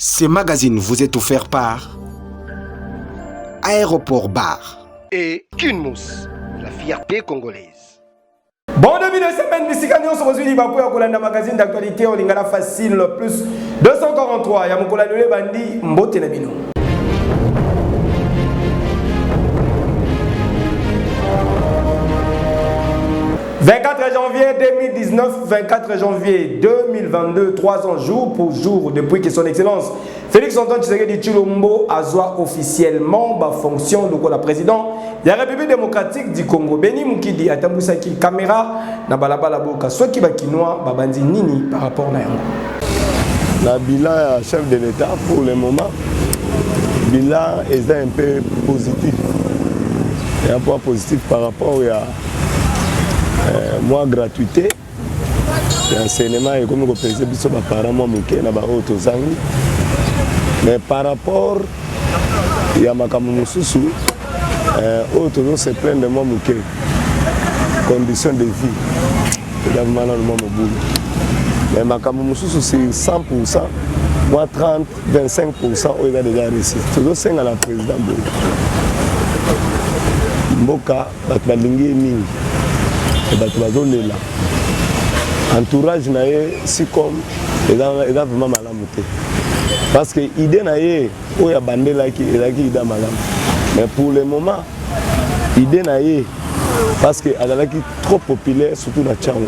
Ce magazine vous est offert par Aéroport Bar et Kunmous, la fierté congolaise. Bon début de semaine, Missikanion sur Rosui Bakou et Kolanda magazine d'actualité au Lingala Facile plus 243. Yamukola Nule Bandi Mbote Nabino. « 24 janvier 2019, 24 janvier 2022, 3 ans jour pour jour depuis que son excellence Félix Antoine Tshisekedi Tshilombo a joint officiellement la fonction de la président de la République démocratique du Congo. Beni Mukidi a tambusaki caméra na balabala boka soit qui va kinoa babandi nini par rapport na yango. La bilan chef de l'État pour le moment, bilan est un peu positif. Il y a un point positif par rapport à moi gratuité l'enseignement et comme le président biso ba parents moi muke na ba auto zangi mais par rapport ya makamu mususu auto se plaindre moi muke conditions de vie également dans le monde boulot mais makamu mususu c'est 100% moi 30 25% on a déjà réussi tout ça à la président mboka batbalingi mingi là. Entourage naé si comme et là vraiment malamu parce que idée naé o ya bandela qui ida malamu mais pour le moment idée naé parce que adalaki trop populaire surtout na Tchango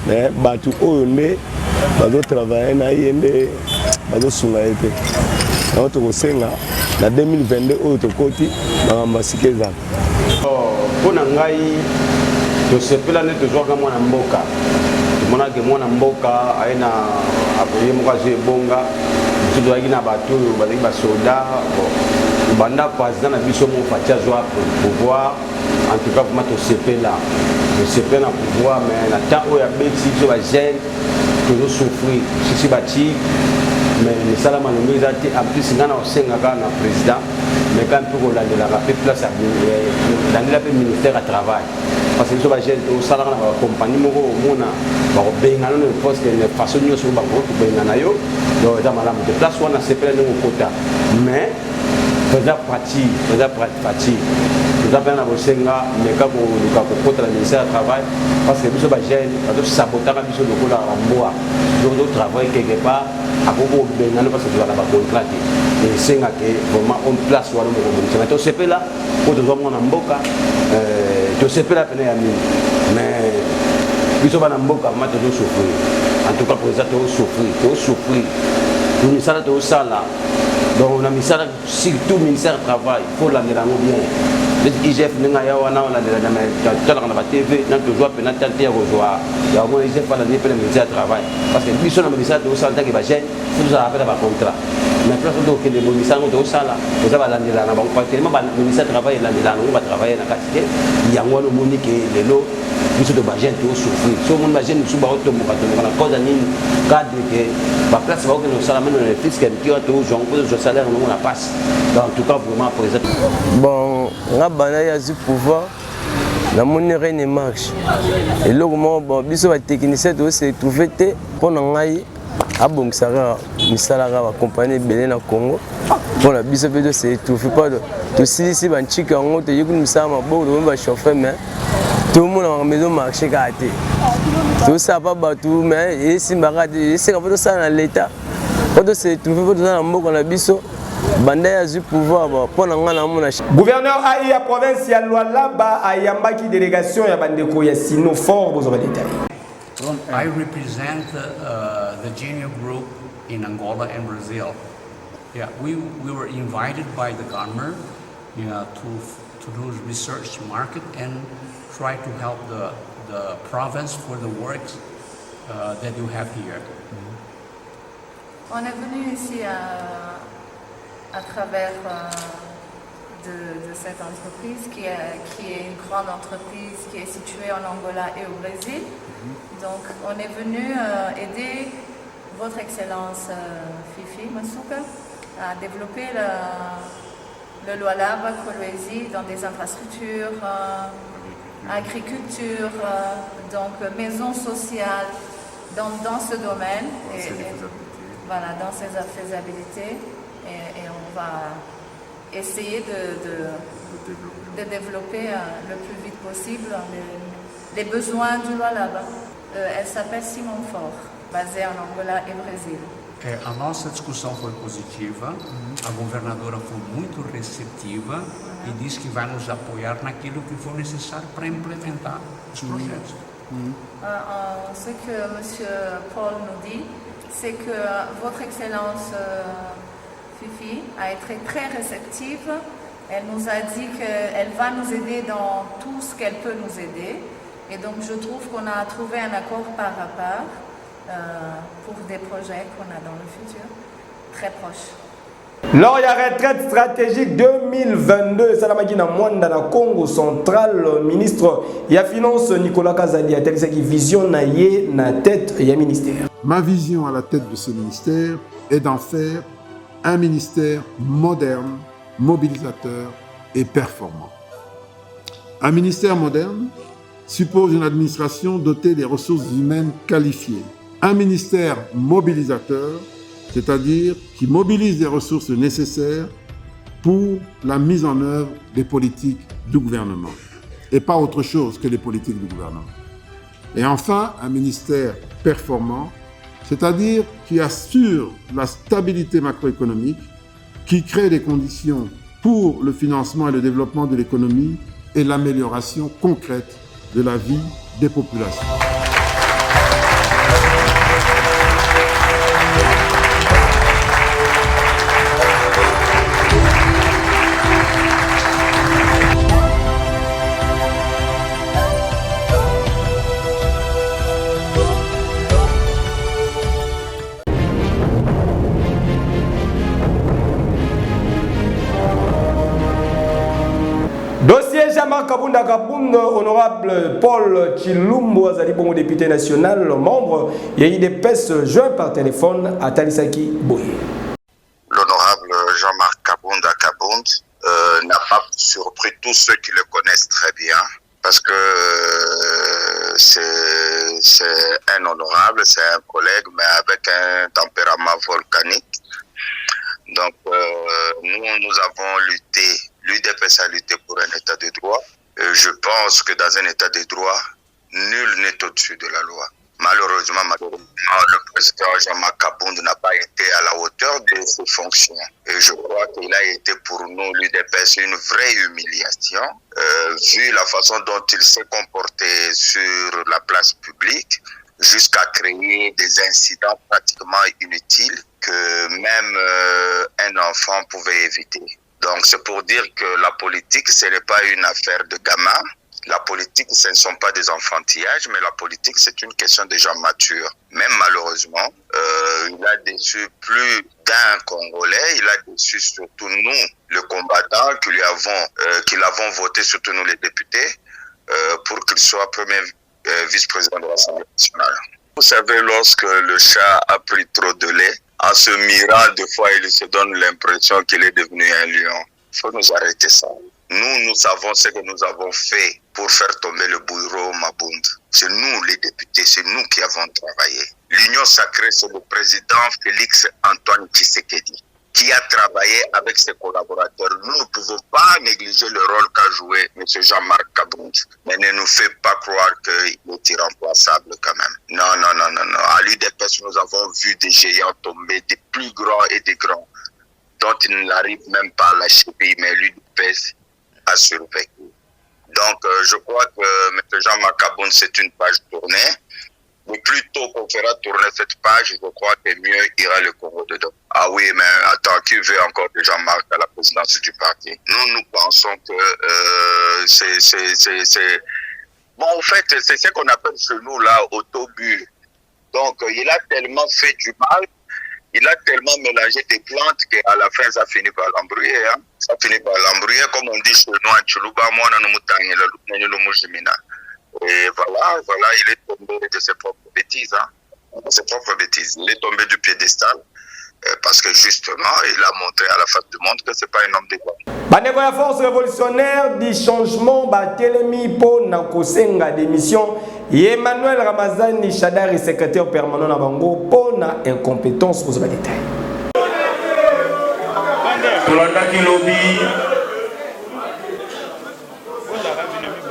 mais batu oyo nde bazo travailler na yende bazo sunga ete na to kosenga na 2022 oyo to koti na mbasikeza pona ngai je sais pas l'année de jouer comme un mboka. Mon a que mon mboka a une après moi j'ai bonga. Tu dois y na bateau, balik basoda. Banda président na biso mon fatia joie pour pouvoir en tout cas pour te CP là. Le CP na pouvoir mais la temps où il y a bêti je va gêner toujours souffrir. Si bati mais les salama nous ont été en plus ngana au senga na président mais quand pour la de la place dans le ministère à travail. Parce que les gens au salaire de la compagnie, ils ont des postes de façon de se faire des places où on a se plaint de quota. Mais, ils ont parti, ils ont parti. Ils ont bien avancé, mais quand on a quota le ministère du travail, parce que les gens ont saboté la mission de la ils ont travaillé quelque part, à propos de parce que ils ont contracté. Et c'est vraiment une place où on a mais c'est là, pour nous avoir un mboka. Je sais pas la peine à nous, mais ils sont en mboka, moi toujours souffrir. En tout cas, pour les autres, souffrir. Le ministère de Sala, donc le ministère, surtout le ministère du Travail, il faut l'amener bien. l'IGF n'a pas TV, n'a toujours pas tenté à rejoindre. Il y a au moins l'IGF pas l'année pour le ministère du Travail. Parce que mission le ministère de Sala qui va gérer, il faut avoir un contrat. Mais place où que les ministères de Sala, vous avez l'année là, donc tellement le ministère du Travail l'année là, on va travailler dans la quantité. Il y a un monique et les lots, mission de Bagène tout souffrir. Si on va gêner sous barreau de mon patron, on a cause d'un cadre que la place va que nous salamons les fils qui ont tout, j'en pose le salaire, on a passe. En tout cas, vraiment présent. Bon, on a banaya du pouvoir. La monnaie ne marche. Et là, bon, biso va technicien de se trouver pour n'engager à bon salaire, misala va accompagner Belé na Congo. Pour la biso de se trouver pas de tout si ban chic en haut, tu comme ça ma beau de va chauffer mais tout le monde en maison marché gâté. Tout ça pas bateau mais et si marade, c'est quand ça dans l'état. Quand se trouver dans la mot qu'on a biso. Gouverneur Aïa provincial Lualaba Ayambaki délégation ya bandeko ya Sino fort vous aurez détaillé. I represent the junior group in Angola and Brazil. Yeah, we were invited by the government, to do research market and try to help the province for the works that you have here. On est venu ici à travers de cette entreprise qui est une grande entreprise qui est située en Angola et au Brésil. Donc on est venu aider votre Excellence Fifi Masuka à développer le Lualaba Kolwezi dans des infrastructures, agriculture, donc maisons sociales dans ce domaine. voilà, dans ses faisabilités et on va essayer de développer le plus vite possible les besoins du Lualaba. Elle s'appelle Simon Faure, basée en Angola e Brasil. A nossa discussão foi positiva, a governadora foi muito receptiva e disse que vai nos apoiar naquilo que for necessário para implementar os projetos. Ce que M. Paul nous dit, c'est que Votre Excellence Fifi a été très réceptive. Elle nous a dit qu'elle va nous aider dans tout ce qu'elle peut nous aider. Et donc je trouve qu'on a trouvé un accord par rapport pour des projets qu'on a dans le futur, très proches. Lors de la retraite stratégique 2022, Salamaki na Mwanda na Congo central, ministre ya finance Nicolas Kazali a tel vision na ye na tête ya ministère. Ma vision à la tête de ce ministère est d'en faire un ministère moderne, mobilisateur et performant. Un ministère moderne suppose une administration dotée des ressources humaines qualifiées. Un ministère mobilisateur, c'est-à-dire qui mobilise les ressources nécessaires pour la mise en œuvre des politiques du gouvernement, et pas autre chose que les politiques du gouvernement. Et enfin, un ministère performant, c'est-à-dire qui assure la stabilité macroéconomique, qui crée les conditions pour le financement et le développement de l'économie et l'amélioration concrète de la vie des populations. Dossier Jean-Marc Kabunda Kabunda, honorable Paul Chilumbo, Azali Bongo député national, membre, il y a eu des PES joints par téléphone à Talisaki Boye. L'honorable Jean-Marc Kabunda Kabund n'a pas surpris tous ceux qui le connaissent très bien, parce que c'est un honorable, c'est un collègue, mais avec un tempérament volcanique. Donc nous avons lutté, l'UDPS a lutté pour un état de droit. Je pense que dans un état de droit, nul n'est au-dessus de la loi. Malheureusement, le président Jean-Marc Kabund n'a pas été à la hauteur de ses fonctions. Et je crois qu'il a été pour nous, l'UDPS, une vraie humiliation, vu la façon dont il s'est comporté sur la place publique, jusqu'à créer des incidents pratiquement inutiles que même un enfant pouvait éviter. Donc c'est pour dire que la politique, ce n'est pas une affaire de gamins. La politique, ce ne sont pas des enfantillages, mais la politique, c'est une question de gens matures. Même malheureusement, il a déçu plus d'un Congolais, il a déçu surtout nous, les combattants, qui l'avons voté, surtout nous les députés, pour qu'il soit premier vice-président de l'Assemblée nationale. Vous savez, lorsque le chat a pris trop de lait, en se mirant, des fois, il se donne l'impression qu'il est devenu un lion. Il faut nous arrêter ça. Nous savons ce que nous avons fait pour faire tomber le bourreau Mabund. C'est nous, les députés, c'est nous qui avons travaillé. L'Union sacrée, c'est le président Félix Antoine Tshisekedi qui a travaillé avec ses collaborateurs. Nous ne pouvons pas négliger le rôle qu'a joué M. Jean-Marc Kabund. Mais ne nous fait pas croire qu'il est irremplaçable quand même. Non. À l'UDPS, nous avons vu des géants tomber, des plus grands et des grands, dont il n'arrive même pas à lâcher, mais l'UDPS a survécu. Donc, je crois que M. Jean-Marc Kabund, c'est une page tournée. Le plus tôt qu'on fera tourner cette page, je crois que mieux ira le Congo dedans. Ah oui, mais attends, qui veut encore de Jean-Marc à la présidence du parti? Nous pensons que c'est... Bon, en fait, c'est ce qu'on appelle chez nous, là, autobus. Donc, il a tellement fait du mal, il a tellement mélangé des plantes qu'à la fin, ça finit par l'embrouiller. Hein? Ça finit par l'embrouiller, comme on dit chez nous, en Tchoulouba, moi, on a et voilà, il est tombé de ses propres bêtises. Hein? De ses propres bêtises. Il est tombé du piédestal parce que justement, il a montré à la face du monde que ce n'est pas un homme d'état. Bandeko ya force révolutionnaire du changement, Batelemi pour Nakosenga démission. Emmanuel Ramazani Chadari, secrétaire permanent à Bango, pour la incompétence aux détails.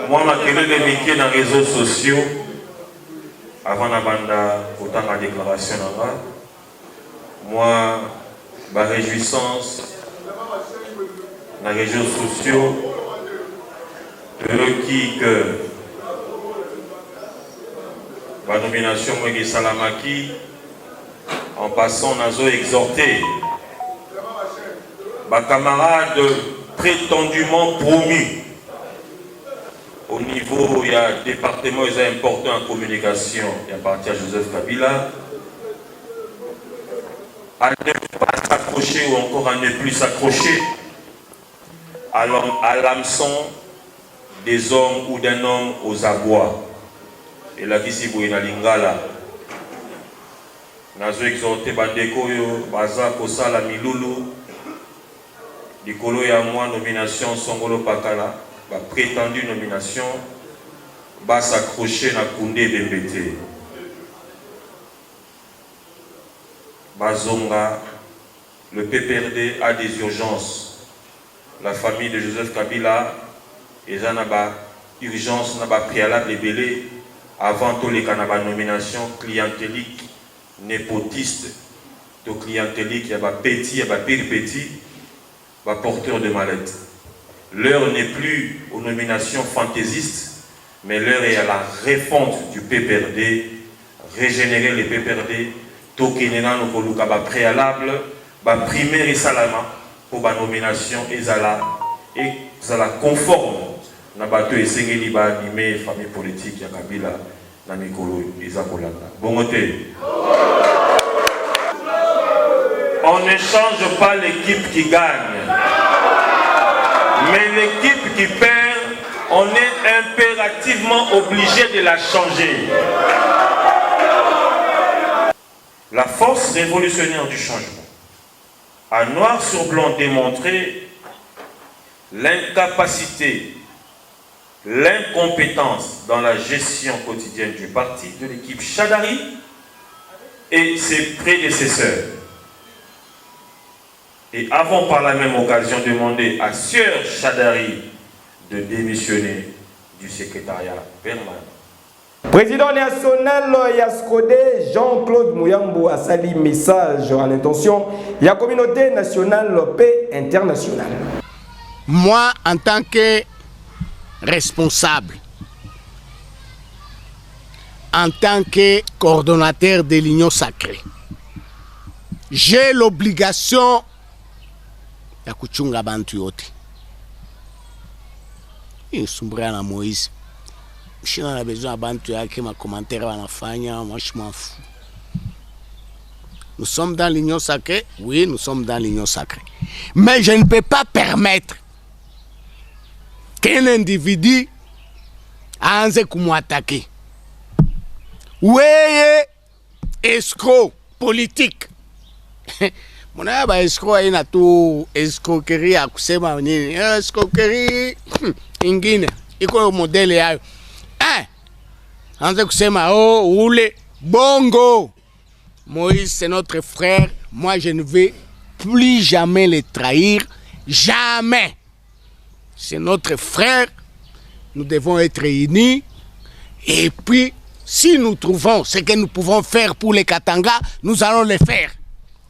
Moi, je suis dans les réseaux sociaux avant la déclaration. Moi, ma réjouissance dans les réseaux sociaux, que la nomination de Salamaki, en passant, on a exhorté ma camarade prétendument promu au niveau, il y a un département important en communication, il y a parti à Joseph Kabila, à ne pas s'accrocher ou encore à ne plus s'accrocher à l'hameçon des hommes ou d'un homme aux abois. Et là, ici, vous êtes à Lingala. Nous avons exhorté Bandeko, Baza, Kosala, Milulu, Dikolo et à moi, nomination Songolo Pakala. La prétendue nomination va s'accrocher à Koundé Bembete. Bazonga, le PPRD a des urgences. La famille de Joseph Kabila, ils ont une urgence, n'a pas préalable les belés avant tous les canabas nomination clientélique, népotiste, de clientélique, il y a des petits, il y a des pire petits, des porteurs de mallettes. L'heure n'est plus aux nominations fantaisistes, mais l'heure est à la refonte du PPRD, régénérer les PPRD, tokenena no koluka ba préalable, ba primaire et salama pour la nomination et ça la conforme na bato esengeli ba animer famille politique ya Kabila na mikolo ezakolanda. Bongote. On ne change pas l'équipe qui gagne. Mais l'équipe qui perd, on est impérativement obligé de la changer. La force révolutionnaire du changement a noir sur blanc démontré l'incapacité, l'incompétence dans la gestion quotidienne du parti de l'équipe Chadari et ses prédécesseurs. Et avons par la même occasion demandé à Sieur Chadari de démissionner du secrétariat permanent. Président national Yaskode Jean-Claude Mouyambo a sali message à l'intention de la communauté nationale et internationale. Moi, en tant que responsable, en tant que coordonnateur de l'Union sacrée, j'ai l'obligation ya kuchunga bantu yote. Insumbria na Moïse. Mshina na besoin bantu yake ma commentaire wanafanya, moi je m'en fous. Nous sommes dans l'union sacrée, oui, nous sommes dans l'union sacrée. Mais je ne peux pas permettre qu'un individu anze kumwatake. Weye escroc politique. Mona ba escroc ina tu escroquerie ya kusema nini? Escroquerie ingine iko modele yayo. Anze kusema oh ule bongo. Moïse c'est notre frère. Moi je ne vais plus jamais le trahir, jamais. C'est notre frère. Nous devons être unis. Et puis si nous trouvons ce que nous pouvons faire pour les Katanga, nous allons le faire.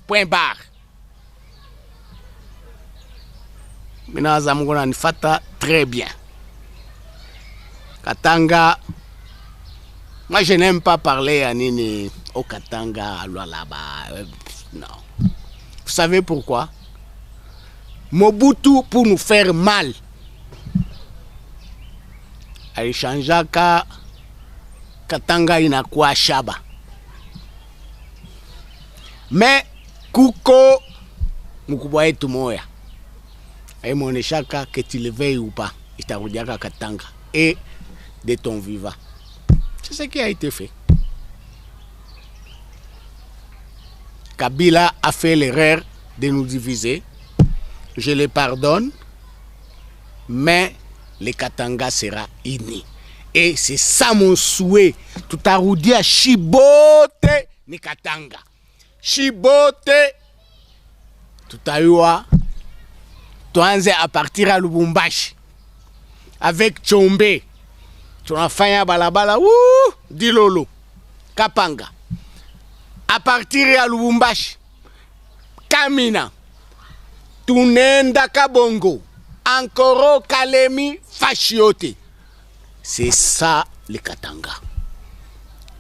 Point barre. Maintenant, Zamungona Nifata, très bien. Katanga, moi je n'aime pas parler à Nini au Katanga, là-bas. Non. Vous savez pourquoi? Mobutu, pour nous faire mal, alishanjaka Katanga inakuwa shaba. Mais kuko mkubwa yetu moya aimwoneshaka que tu le veuilles ou pas, itarudiaka Katanga et de ton vivant. C'est ce qui a été fait. Kabila a fait l'erreur de nous diviser. Je le pardonne, mais le Katanga sera uni. Et c'est ça mon souhait. Tutarudia Shibote ni Katanga. Shibote tutayua tuanze à partir à Lubumbashi avec Chombe. Tunafanya balabala Dilolo Kapanga. À partir à Lubumbashi Kamina Tunenda Kabongo Ankoro Kalemi Fashiote. C'est ça le Katanga.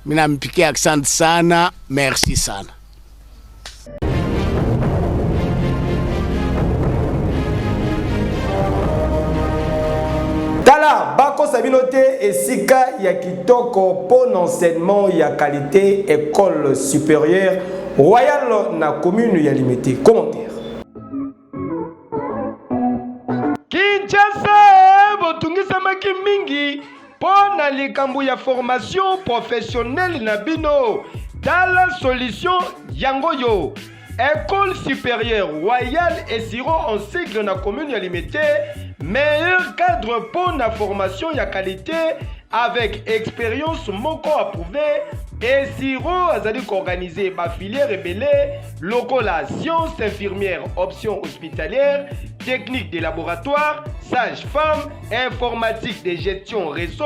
Mina mpike accent sana, merci sana. Tala, Bako Sabinote et Sika ya kitoko pour enseignement ya qualité école supérieure royale na commune ya limité. Commentaire. Kinshasa, botungisa maki mingi pour na likambu ya formation professionnelle na bino. Tala solution yangoyo. École supérieure royale et siro en cycle na commune ya limité. Meilleur cadre pour la formation ya qualité avec expérience moko approuvé et siro azali organiser ma filière rebelle locaux la science infirmière option hospitalière technique de laboratoire sage-femme informatique de gestion réseau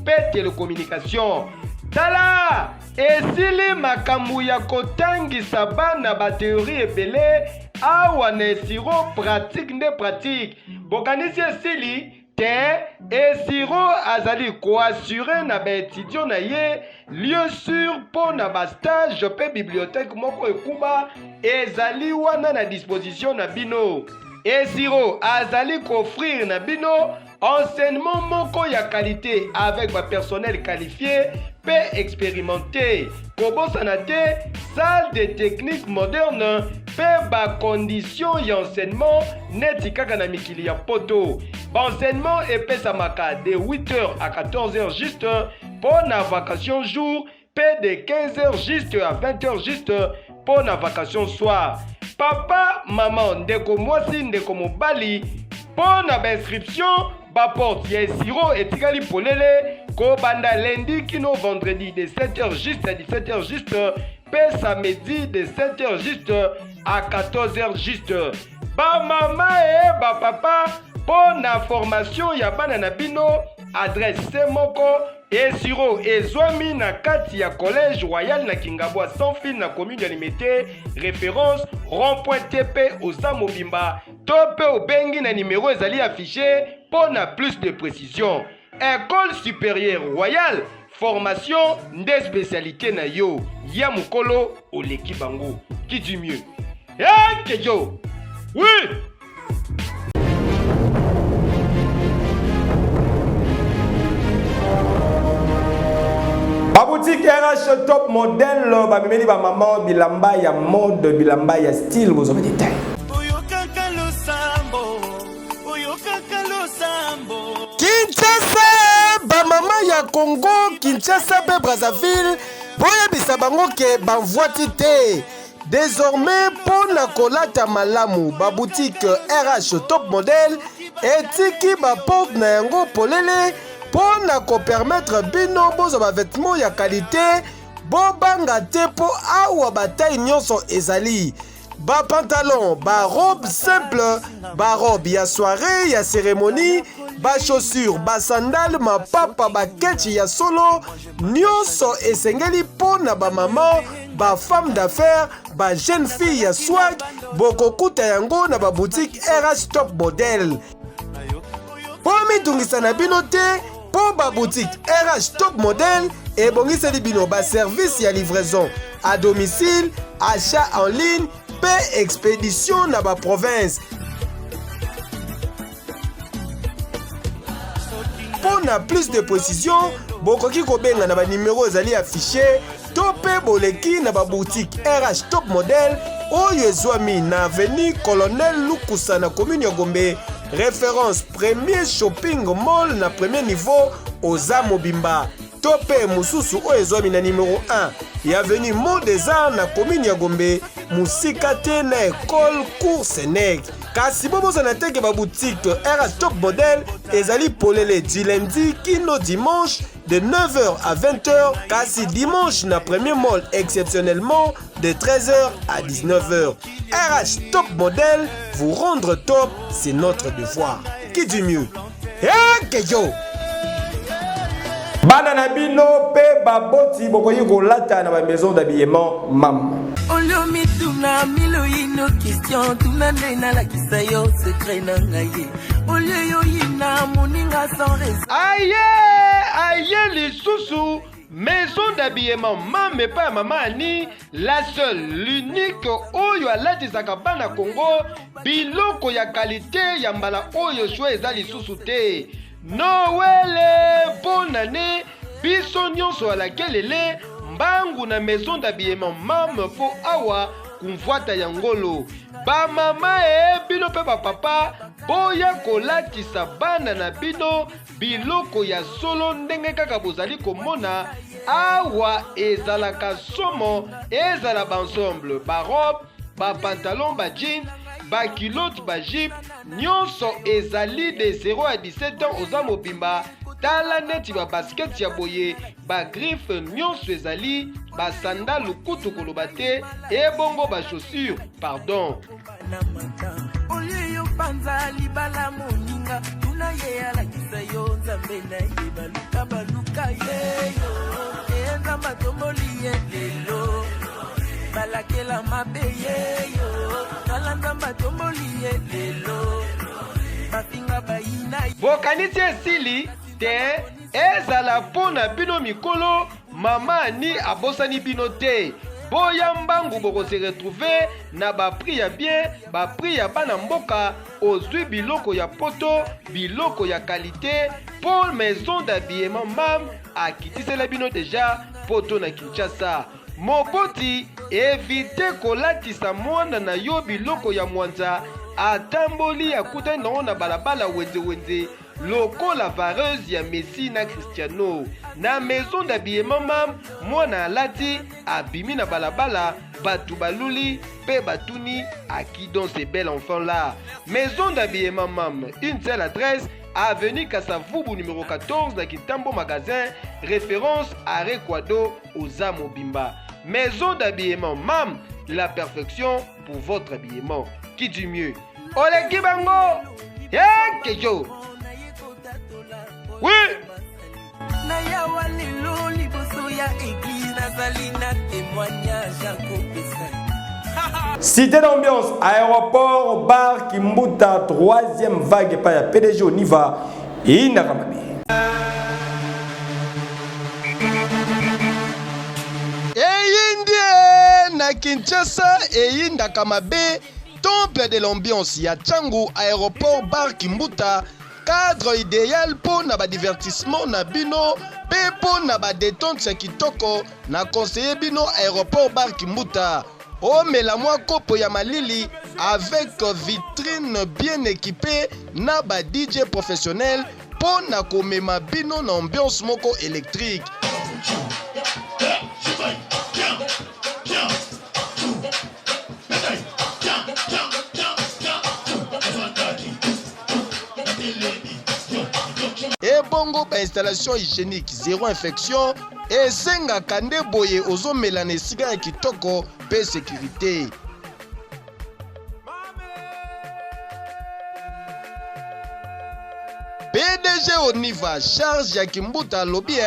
et télécommunication. Tala esili makambu ya kotangisa bana ba théorie ebele awa na siro pratique nde pratique bokanisi esili te esiro azali koassure na baétudiant na ye lieu sûr mpo na bastage pe bibliothèque moko ekuba ezali wana na disposition na bino. Esiro azali koffrir na bino enseignement moko ya qualité avec ba personnel qualifié pe expérimenté. Kobosana te salle de technique moderne pe ba condition ya enseignement neti kaka na mikili ya poto. Ba enseignement epesamaka de 8h à 14h juste pour na vacation jour pe de 15h juste à 20h juste pour na vacation soir. Papa, maman, ndeko mwasi, ndeko mobali, pour na inscription, porte ya siro etikali polele, ko banda lundi kino vendredi de 7h juste à 17h juste, pe samedi de 7h juste à 14h juste. Ba mama et ba papa, pour na formation ya bana na bino, adresse semoko esiro ezwami na kati ya collège royal na Kingabwa sans fil na commune ya Limete, référence rond-point TP Oza Mobimba, tope obengi na numéro ezali affiché pour na plus de précision. École supérieure royale, formation des spécialités na yo, ya mukolo oleki bango, qui dit mieux. Eh yo, oui. Boutique RH top modèle, bamimeli ba maman bilamba ya mode, bilamba ya style, vous avez détail. Kinshasa, ba maman ya Congo, Kinshasa pe Brazzaville, boya bisabango ke banvoiti te. Désormais pour na kolata malamu, ba boutique RH top modèle, etiki ba porte na yango polele. Pour na permettre bino bozo ba vêtements ya qualité bo banga te po awa bataille nyonso ezali ba pantalon ba robe simple ba robe ya soirée ya cérémonie ba chaussures ba sandales ma papa ba ketchi ya solo nyonso esengeli po na ba maman ba femme d'affaires ba jeune fille ya swag bokokuta yango na ba boutique RH top modèle po mitungisa na bino te. Pour ba boutique RH top modèle et bongiseli bino ba service ya livraison à domicile, achat en ligne, paie expédition na ba province. Pour na plus de précision, bokoki kobenga na ba numéro ezali affiché, topé boleki na ba boutique RH top modèle oyo ezwami na avenue Colonel Lukusa na commune ya Gombe. Référence premier shopping mall na premier niveau Oza Mobimba. Topé Mususu Oezwami na numéro 1. Et avenue Mont des Arts na commune ya Gombe. Musika te na école cours Sénègue. kasi bobozana teke baboutique RH Top Model ezali polele du lundi kino dimanche de 9h à 20h, kasi dimanche na premier mall exceptionnellement de 13h à 19h. RH Top Model, vous rendre top, c'est notre devoir. Qui dit mieux? Kejo! Bana na bino pe baboti bokoyi kolata na ba maison d'habillement mam. Olio mituna milo ino question tunane na la kisayo secret na ngaye. Olio yo ina moninga sans raison. Aïe les sous maison d'habillement mam et pas mamani, la seule, l'unique oyo alatisaka bana Congo, biloko ya qualité ya mbala oyo shwe ezali sous te. Noël, bonne année, biso nyonso à laquelle elle est, mbangu na maison d'habillement mam po awa kumfuata ya ngolo. Ba mama bino pe ba papa, boya kolatisa bana na bino, biloko ya solo ndenge kaka bozali komona, awa ezalaka somo, ezala ensemble, ba robe, ba pantalon, ba jeans, ba kilote, ba jeep, nyonso ezali de 0 à 17 ans oza mobimba, tala neti ba basket ya boye, ba griffe nyonso ezali, ba sandal lukutu koloba te, e bongo ba chaussure, pardon. Olio panza libala moninga, tuna ye ala kisayo nzambe na ye baluka ye yo, enza matomboli ye lelo. Balakela mabeye yo, kalanda matomboli ye lelo. Bafinga baina. Bokanisi esili te ezala pona bino mikolo mama ni abosani bino te. Boya mbangu boko se retrouver na ba prix ya bien, ba prix ya bana mboka, ozui biloko ya poto, biloko ya qualité, pour maison d'habillement mam akitisela bino déjà poto na Kinshasa. Moboti éviter kolatisa mwana na yo biloko ya mwanza atamboli akuta na balabala wenze lokola vareuse ya Messi na Cristiano. Na maison d'habillement mam mwana alati abimi na balabala batu baluli pe batuni à qui donc ces bel enfants là. Maison d'habillement mam, une seule adresse, avenue Kassavubu numéro 14 na Kitambo magasin, référence à Rekwado aux Amobimba. Maison d'habillement mam, la perfection pour votre habillement. Qui dit mieux? Ole Kibango! Kejo! Oui! Cité d'ambiance, aéroport, bar, Kimbuta, 3e vague, pas ya PDG Oniva, et Nakamami. Eyinde na Kinshasa et Ndakamabe, temple de l'ambiance ya Tchangu, aéroport, bar, Kimbuta, cadre idéal pour na ba divertissement na bino, pe pour na ba détente ya kitoko, na conseiller bino aéroport, bar, Kimbuta. Oh mais la moi kopo ya malili avec vitrine bien équipée na ba DJ professionnel pour na komema bino na ambiance moko électrique. Et bongo ba installation hygiénique, zéro infection et senga kande boye ozo melane siga ya kitoko pe sécurité. PDG Oniva charge ya Kimbuta lobby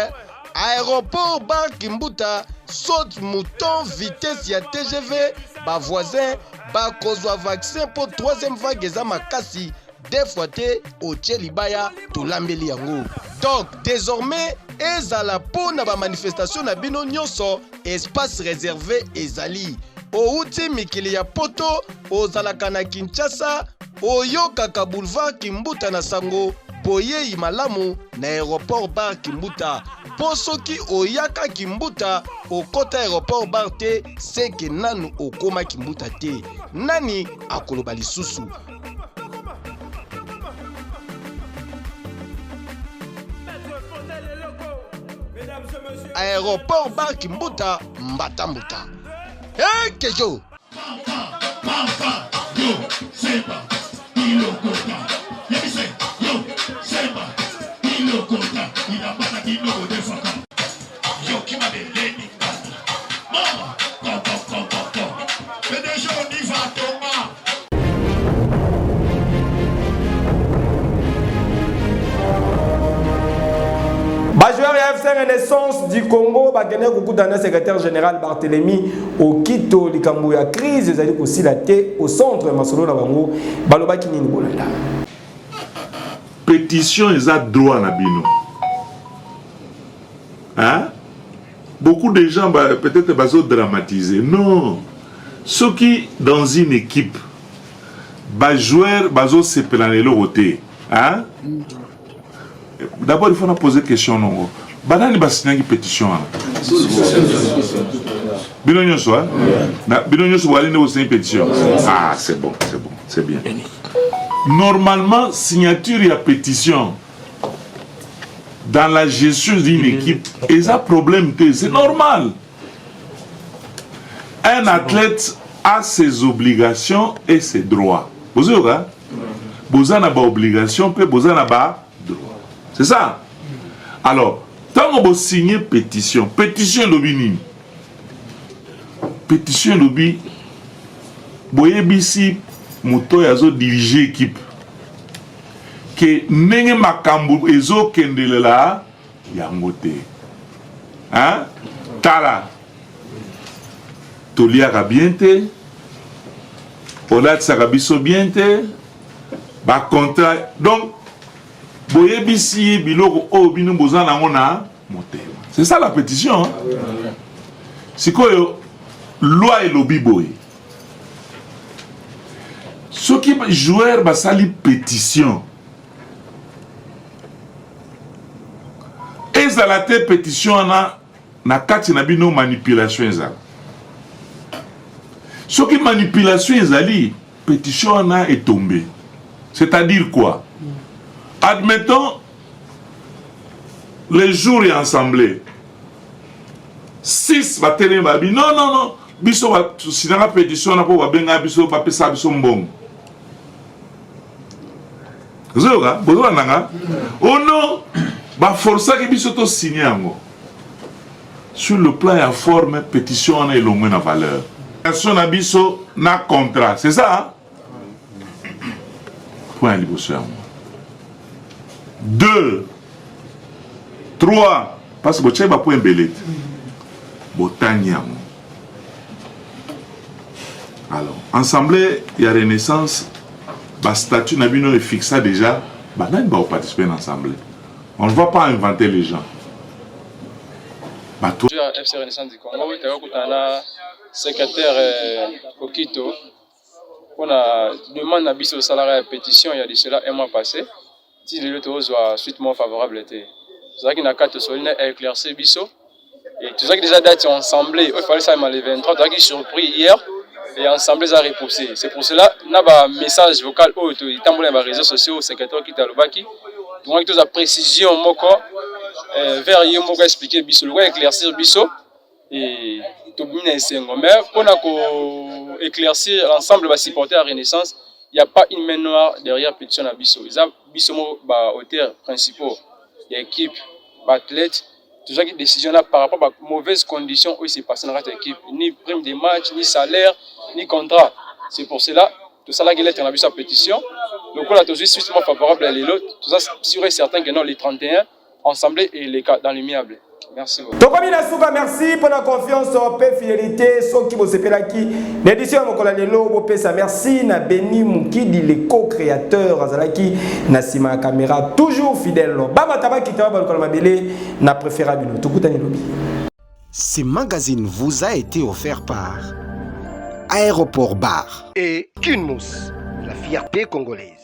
aéroport bar Kimbuta saute mouton vitesse ya TGV ba voisin ba kozwa vaccin pour 3e vague eza makasi. Des fois au Tchelibaya to lambeli yango. Donc désormais ezala pona ba manifestation na bino nyonso espace réservé ezali. Outi mikili ya poto ozalaka na Kinshasa oyokaka boulevard Kimbuta na sango boye imalamu na aéroport bar Kimbuta. Posoki oyaka Kimbuta okota aéroport bar te seke nanu okoma Kimbuta te. Nani akoloba lisusu. Aéroport bar Kimbuta Mbatambuta. Kejo. Bajoueur FC Renaissance du Congo, Bagene Koukoudané, secrétaire général Barthélemy Okito, Likambouya, crise, ils allaient aussi la thé au centre, Masolo Nabango, Baloba Kinini Bolanda. Pétition, ils ont droit à Bino. Hein? Beaucoup de gens, peut-être, vont dramatiser. Non. Ceux qui, dans une équipe, Bajoueur, vont se planer le côté. Hein? D'abord, il faut poser une question. Banani basina une pétition. Binonyo soit. Binonyo soit aller négocier une pétition. Ah, c'est bon, c'est bien. Normalement, signature et pétition dans la gestion d'une équipe, et ça problème, c'est normal. Un athlète a ses obligations et ses droits. Vous avez des obligations, puis vous avez des droits. C'est ça. Alors, tant que vous signez pétition, pétition lobby. Pétition lobby, vous voyez ici, Mouto yazo diriger l'équipe. Que nenge makambu ezo kendele la, yangote. Hein? Tala. Tolia bien te. Olat sakabiso bien te. Ba contrat. Donc, boyebisi biloko o binu bozana ngona motema. C'est ça la pétition. Hein? C'est quoi loi et lobby boy. Ceux qui joueurs basali pétition. Et ça la pétition na kati na bino manipulation ezala. Ceux qui manipulation ezali pétition est tombée. C'est-à-dire quoi? Admettons, les jours et assemblés, 6 va tenir babi. Non. Biso va signer la pétition na pour benga biso pa pesa biso mbongo. Zoga, bozo nanga. Oh non, va forcer que biso to signer yango. Sur le plan ya forme pétition na elongwe na valeur. Personne na biso na contrat, c'est ça? Point liboso. 2, 3, parce que tu as point belé. Alors, ensemble, il y a Renaissance, le statut Nabino est fixé déjà, on va participer à l'Assemblée. On ne va pas inventer les gens. FC Renaissance du Congo, tu as secrétaire Okito. On a demandé à Bisso salarié de pétition il y a de cela un mois passé. Si les autres soient suitement favorables, c'est ça qui n'a qu'à te souligner éclaircir Bisso. Et tout ça qui déjà date ensemble, il fallait ça le 23, tout ça qui est surpris hier, et ensemble ça a repoussé. C'est pour cela qu'on a un message vocal, il y a les réseaux sociaux, secrétaire qui est à l'Obaki, tout le monde qui a précision, vers Yomoko expliquer Bisso, éclaircir Bisso, et tout le monde est mais pour éclaircir l'ensemble des supporters à Renaissance, il n'y a pas une main noire derrière pétition à Bisso. Ils ont Bisso auteurs principaux, l'équipe, l'athlète, tout ça qui est décision là par rapport aux mauvaises conditions où il s'est passé dans cette équipe, ni prime de match, ni salaire, ni contrat. C'est pour cela, tout ça là qui est en Bisso à pétition. Donc on a toujours suitement favorable à l'autre. Tout ça sûr et certain que non, les 31, ensemble et les cas dans l'imiable. Merci beaucoup. Tokomi Nasuka, merci pour la confiance, paix, fidélité. Ceux qui vous appellent qui l'édition de Mokolanelo, merci na Beni Moukidi, le co-créateur, Azalaki, Nassima Caméra, toujours fidèle. Bama Tabaki Taba Kolmabele, na préférable. Tukutani Lobi. Ce magazine vous a été offert par Aéroport Bar et Kunmous, la fierté congolaise.